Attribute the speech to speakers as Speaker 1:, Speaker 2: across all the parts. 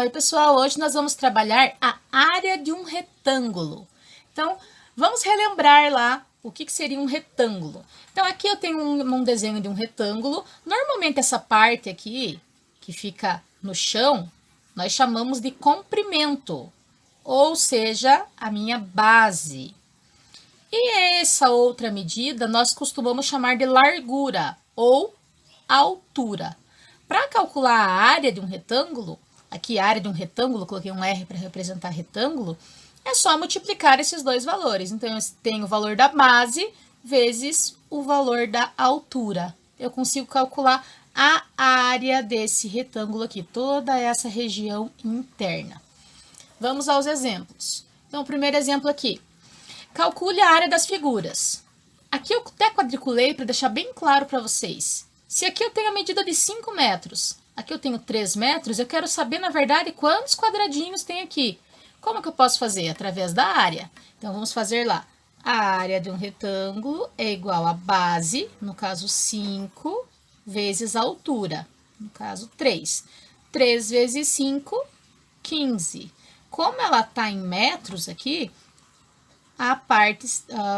Speaker 1: Oi, pessoal! Hoje nós vamos trabalhar a área de um retângulo. Então, vamos relembrar lá o que seria um retângulo. Então, aqui eu tenho um desenho de um retângulo. Normalmente, essa parte aqui, que fica no chão, nós chamamos de comprimento, ou seja, a minha base. E essa outra medida, nós costumamos chamar de largura ou altura. Para calcular a área de um retângulo, aqui a área de um retângulo, coloquei um R para representar retângulo, é só multiplicar esses dois valores. Então, eu tenho o valor da base vezes o valor da altura. Eu consigo calcular a área desse retângulo aqui, toda essa região interna. Vamos aos exemplos. Então, o primeiro exemplo aqui. Calcule a área das figuras. Aqui eu até quadriculei para deixar bem claro para vocês. Se aqui eu tenho a medida de 5 metros, aqui eu tenho 3 metros, eu quero saber, na verdade, quantos quadradinhos tem aqui. Como que eu posso fazer? Através da área. Então, vamos fazer lá. A área de um retângulo é igual a base, no caso 5, vezes a altura, no caso 3. 3 vezes 5, 15. Como ela está em metros aqui,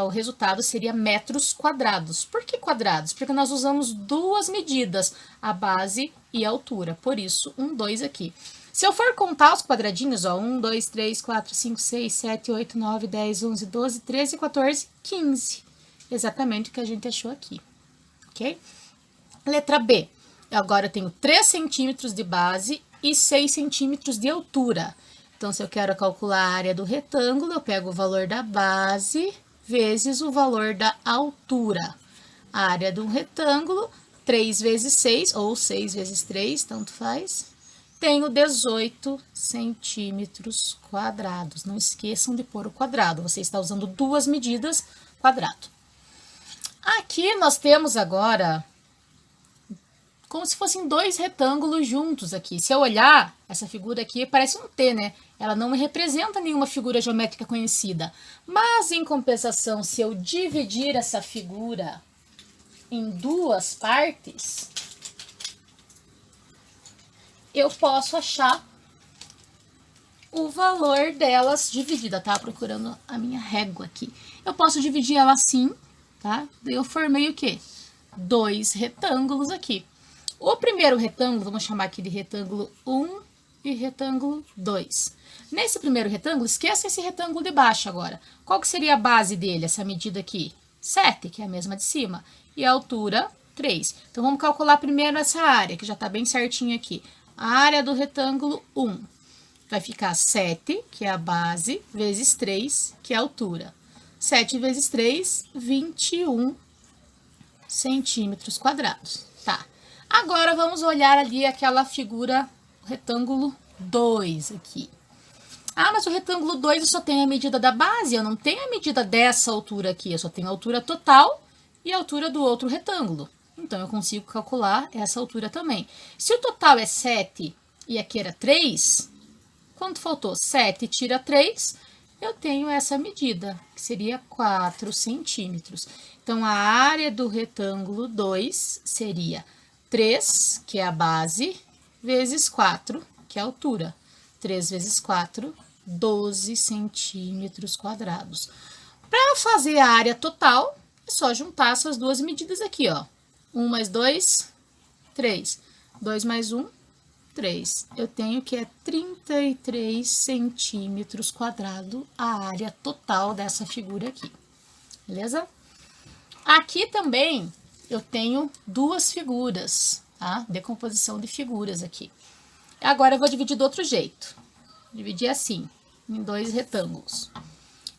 Speaker 1: o resultado seria metros quadrados. Por que quadrados? Porque nós usamos duas medidas, a base e a altura. Por isso, 1, 2 aqui. Se eu for contar os quadradinhos, ó, 1, 2, 3, 4, 5, 6, 7, 8, 9, 10, 11, 12, 13, 14, 15. Exatamente o que a gente achou aqui, ok? Letra B. Agora eu tenho 3 centímetros de base e 6 centímetros de altura. Então, se eu quero calcular a área do retângulo, eu pego o valor da base vezes o valor da altura. A área de um retângulo, 3 vezes 6, ou 6 vezes 3, tanto faz, tenho 18 centímetros quadrados. Não esqueçam de pôr o quadrado, você está usando duas medidas, quadrado. Aqui nós temos agora como se fossem dois retângulos juntos aqui. Se eu olhar, essa figura aqui parece um T, né? Ela não me representa nenhuma figura geométrica conhecida. Mas, em compensação, se eu dividir essa figura em duas partes, eu posso achar o valor delas dividida, tá? Procurando a minha régua aqui. Eu posso dividir ela assim, tá? Daí eu formei o quê? Dois retângulos aqui. O primeiro retângulo, vamos chamar aqui de retângulo 1 e retângulo 2. Nesse primeiro retângulo, esqueça esse retângulo de baixo agora. Qual que seria a base dele, essa medida aqui? 7, que é a mesma de cima. E a altura, 3. Então, vamos calcular primeiro essa área, que já está bem certinho aqui. A área do retângulo 1 vai ficar 7, que é a base, vezes 3, que é a altura. 7 vezes 3, 21 centímetros quadrados. Tá. Agora, vamos olhar ali aquela figura, o retângulo 2 aqui. Ah, mas o retângulo 2 eu só tenho a medida da base, eu não tenho a medida dessa altura aqui, eu só tenho a altura total e a altura do outro retângulo. Então, eu consigo calcular essa altura também. Se o total é 7 e aqui era 3, quanto faltou? 7 tira 3, eu tenho essa medida, que seria 4 centímetros. Então, a área do retângulo 2 seria 3, que é a base, vezes 4, que é a altura. 3 vezes 4, 12 centímetros quadrados. Para fazer a área total, é só juntar essas duas medidas aqui, ó. 1 mais 2, 3. 2 mais 1, 3. Eu tenho que é 33 centímetros quadrados a área total dessa figura aqui. Beleza? Aqui também eu tenho duas figuras, tá? Decomposição de figuras aqui. Agora eu vou dividir do outro jeito. Dividir assim, em dois retângulos.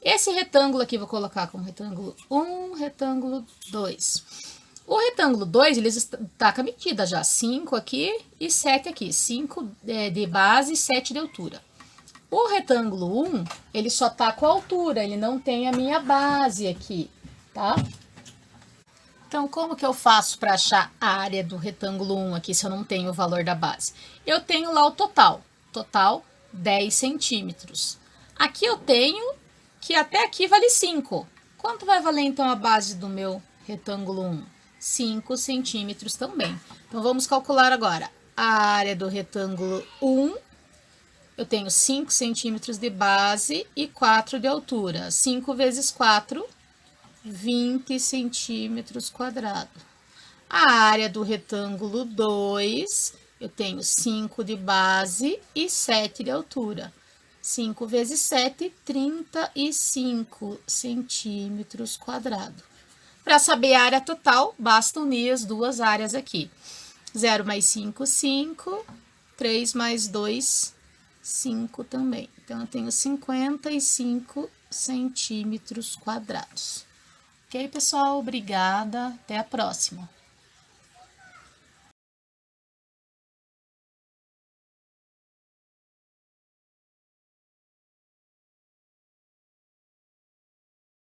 Speaker 1: Esse retângulo aqui eu vou colocar como retângulo 1, retângulo 2. O retângulo 2, ele está com a medida já, 5 aqui e 7 aqui. 5 de base e 7 de altura. O retângulo 1, ele só está com a altura, ele não tem a minha base aqui, tá? Então, como que eu faço para achar a área do retângulo 1 aqui, se eu não tenho o valor da base? Eu tenho lá o total. Total, 10 centímetros. Aqui eu tenho que até aqui vale 5. Quanto vai valer, então, a base do meu retângulo 1? 5 centímetros também. Então, vamos calcular agora a área do retângulo 1 eu tenho 5 centímetros de base e 4 de altura. 5 vezes 4, 20 centímetros quadrados. A área do retângulo 2, eu tenho 5 de base e 7 de altura. 5 vezes 7, 35 centímetros quadrados. Para saber a área total, basta unir as duas áreas aqui. 0 mais 5, 5. 3 mais 2, 5 também. Então, eu tenho 55 centímetros quadrados. Ok, pessoal? Obrigada. Até a próxima.